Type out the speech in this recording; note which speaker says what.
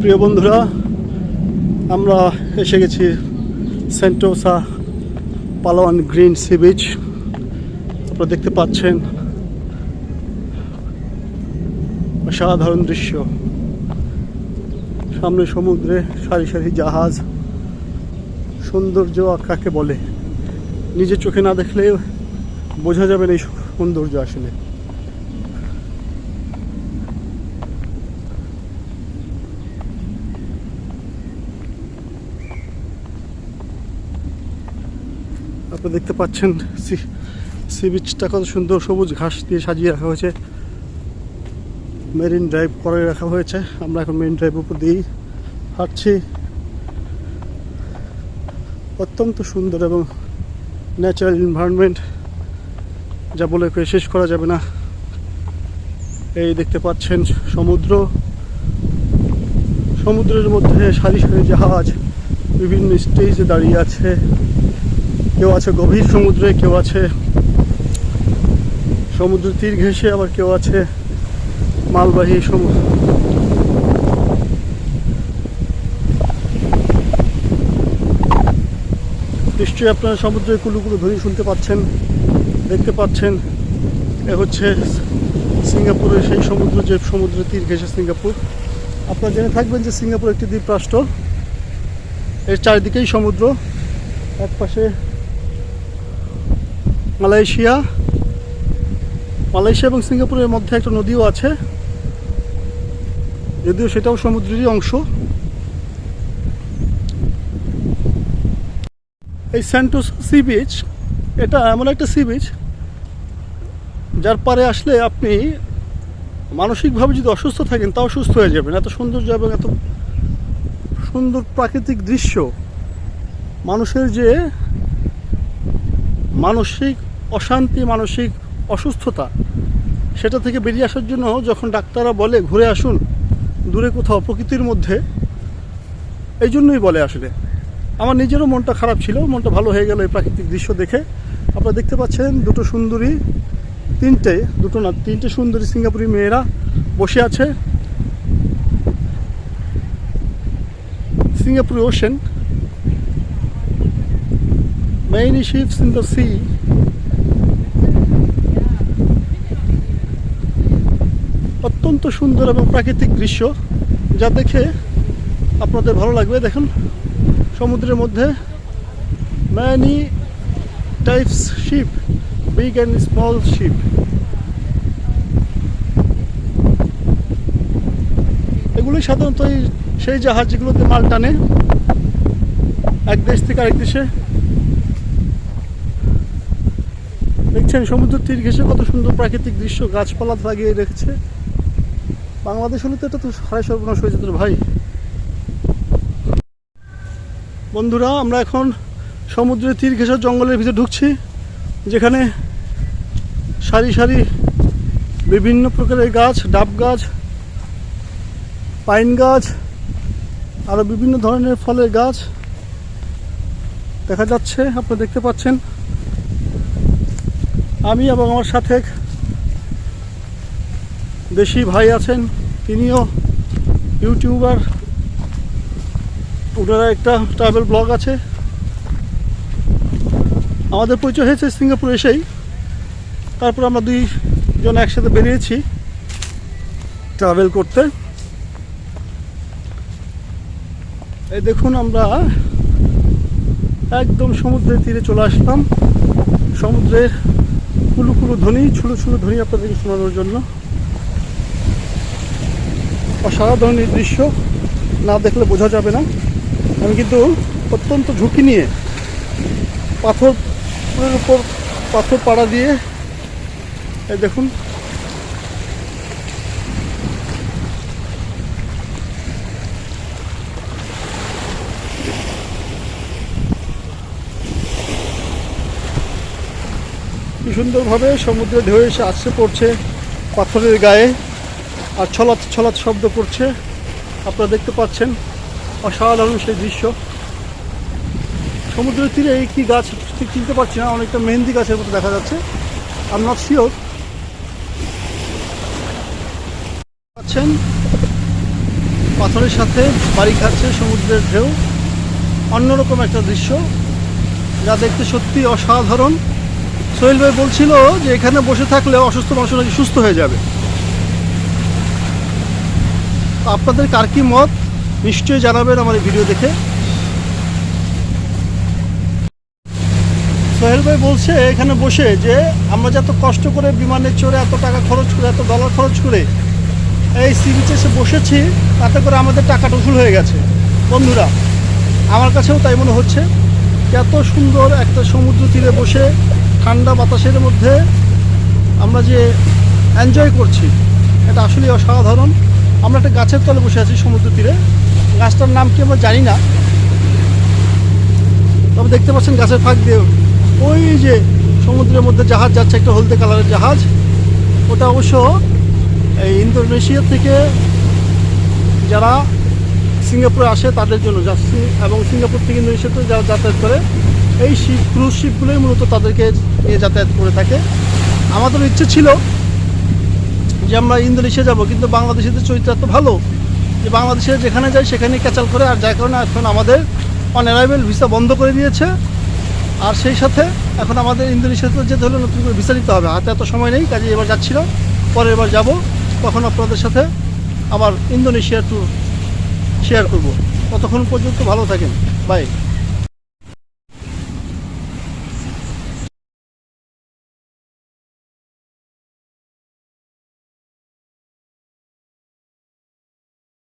Speaker 1: প্রিয় বন্ধুরা, আমরা এসে গেছি সেন্টোসা পালোয়ান গ্রিন সি বিচ। আপনারা দেখতে পাচ্ছেন অসাধারণ দৃশ্য। সামনে সমুদ্রে সারি সারি জাহাজ। সৌন্দর্য কাকে বলে নিজের চোখে না দেখলে বোঝা যাবে না এই সৌন্দর্য। আসলে আপনারা দেখতে পাচ্ছেন সি বিচটা কত সুন্দর সবুজ ঘাস দিয়ে সাজিয়ে রাখা হয়েছে। মেরিন ড্রাইভ করে রাখা হয়েছে। আমরা এখন মেরিন ড্রাইভ উপর দিয়েই হাঁটছি। অত্যন্ত সুন্দর এবং ন্যাচারাল এনভায়রনমেন্ট, যা বলে শেষ করা যাবে না। এই দেখতে পাচ্ছেন সমুদ্রের মধ্যে সারি সারি জাহাজ বিভিন্ন স্টেজে দাঁড়িয়ে আছে। কেউ আছে গভীর সমুদ্রে, কেউ আছে সমুদ্রের তীর ঘেঁষে, আবার কেউ আছে মালবাহী সমুদ্র। নিশ্চয়ই আপনারা সমুদ্রের কুলুকুলু ধ্বনি শুনতে পাচ্ছেন, দেখতে পাচ্ছেন। এ হচ্ছে সিঙ্গাপুরের সেই সমুদ্র, যে সমুদ্রের তীর ঘেঁষে সিঙ্গাপুর। আপনারা জেনে থাকবেন যে সিঙ্গাপুর একটি দ্বীপরাষ্ট্র। এর চারিদিকেই সমুদ্র। এক পাশে মালয়েশিয়া এবং সিঙ্গাপুরের মধ্যে একটা নদীও আছে, যদিও সেটাও সমুদ্রেরই অংশ। এই সেন্টোসা সি বিচ, এটা এমন একটা সি বিচ যার পারে আসলে আপনি মানসিকভাবে যদি অসুস্থ থাকেন তাও সুস্থ হয়ে যাবেন। এত সৌন্দর্য এবং এত সুন্দর প্রাকৃতিক দৃশ্য। মানুষের যে মানসিক অশান্তি, মানসিক অসুস্থতা, সেটা থেকে বেরিয়ে আসার জন্য যখন ডাক্তাররা বলে ঘুরে আসুন দূরে কোথাও প্রকৃতির মধ্যে, এই জন্যই বলে। আসলে আমার নিজেরও মনটা খারাপ ছিল, মনটা ভালো হয়ে গেল এই প্রাকৃতিক দৃশ্য দেখে। আপনারা দেখতে পাচ্ছেন তিনটে সুন্দরী সিঙ্গাপুরি মেয়েরা বসে আছে। Singapore ocean, many ships in the sea. অত্যন্ত সুন্দর এবং প্রাকৃতিক দৃশ্য, যা দেখে আপনাদের ভালো লাগবে। দেখুন সমুদ্রের মধ্যে many types ship, big and small ship. এগুলি সাধারণত সেই জাহাজ যেগুলোতে মাল টানে এক দেশ থেকে আরেক দেশে। দেখছেন সমুদ্র তীর ঘেঁষে কত সুন্দর প্রাকৃতিক দৃশ্য, গাছপালা লাগিয়ে রেখেছে। বাংলাদেশ হলে তো এটা তো হারাই সর্বনাশ হয়ে যেত ভাই। বন্ধুরা, আমরা এখন সমুদ্রের তীর ঘেঁষা জঙ্গলের ভিতরে ঢুকছি, যেখানে সারি সারি বিভিন্ন প্রকারের গাছ, ডাব গাছ, পাইন গাছ, আরও বিভিন্ন ধরনের ফলের গাছ দেখা যাচ্ছে। আপনারা দেখতে পাচ্ছেন। আমি এবং আমার সাথে দেশি ভাই আছেন, তিনিও ইউটিউবার। ওনারা একটা ট্রাভেল ব্লগ আছে। আমাদের পরিচয় হয়েছে সিঙ্গাপুর এসেই। তারপর আমরা দুইজন একসাথে বেরিয়েছি ট্রাভেল করতে। এই দেখুন, আমরা একদম সমুদ্রের তীরে চলে আসলাম। সমুদ্রের কুলুকুলু ধ্বনি, ছুলো ছুলো ধ্বনি আপনাদেরকে শোনানোর জন্য। অসাধারণ এই দৃশ্য, না দেখলে বোঝা যাবে না। আমি কিন্তু অত্যন্ত ঝুঁকি নিয়ে পাথরের উপর পাথর পাড়া দিয়ে, এই দেখুন কি সুন্দরভাবে সমুদ্রে ঢেউ এসে আসছে পড়ছে পাথরের গায়ে, আর ছলাৎ ছলাৎ শব্দ করছে। আপনারা দেখতে পাচ্ছেন অসাধারণ সেই দৃশ্য। সমুদ্রের তীরে এই কি গাছ ঠিক চিনতে পারছি না, অনেকটা মেহেন্দি গাছের মতো দেখা যাচ্ছে। I am not sure. পাচ্ছেন পাথরের সাথে বাড়ি খাচ্ছে সমুদ্রের ঢেউ, অন্যরকম একটা দৃশ্য যা দেখতে সত্যি অসাধারণ। সোহেল ভাই বলছিল যে এখানে বসে থাকলে অসুস্থ মানুষ নাকি সুস্থ হয়ে যাবে। তো আপনাদের কার কি মত নিশ্চয়ই জানাবেন আমার এই ভিডিও দেখে। সোহেল ভাই বলছে এখানে বসে যে আমরা যে এত কষ্ট করে বিমানে চড়ে এত টাকা খরচ করে এত ডলার খরচ করে এই সি বিচে এসে বসেছি, তাতে করে আমাদের টাকাটা উসুল হয়ে গেছে। বন্ধুরা, আমার কাছেও তাই মনে হচ্ছে। এত সুন্দর একটা সমুদ্র তীরে বসে ঠান্ডা বাতাসের মধ্যে আমরা যে এনজয় করছি, এটা আসলেই অসাধারণ। আমরা একটা গাছের তলে বসে আছি সমুদ্র তীরে, গাছটার নাম কি আমরা জানি না, তবে দেখতে পাচ্ছেন গাছের ফাঁক দিয়ে ওই যে সমুদ্রের মধ্যে জাহাজ যাচ্ছে, একটা হলদে কালারের জাহাজ। ওটা অবশ্য এই ইন্দোনেশিয়া থেকে যারা সিঙ্গাপুরে আসে তাদের জন্য যাচ্ছে, এবং সিঙ্গাপুর থেকে ইন্দোনেশিয়াতে যারা যাতায়াত করে এই শিপ ক্রুজ শিপগুলোই মূলত তাদেরকে নিয়ে যাতায়াত করে থাকে। আমাদের ইচ্ছে ছিল যে আমরা ইন্দোনেশিয়া যাব, কিন্তু বাংলাদেশিদের চরিত্র এত ভালো যে বাংলাদেশে যেখানে যায় সেখানেই ক্যাচাল করে, আর যার কারণে এখন আমাদের অন অ্যারাইভেল ভিসা বন্ধ করে দিয়েছে। আর সেই সাথে এখন আমাদের ইন্দোনেশিয়াতে যেতে হলে নতুন করে ভিসা নিতে হবে। হাতে এত সময় নেই, কাজে এবার যাচ্ছিলাম, পরের বার যাব, তখন আপনাদের সাথে আবার ইন্দোনেশিয়ার ট্যুর শেয়ার করব। ততক্ষণ পর্যন্ত ভালো থাকেন, বাই।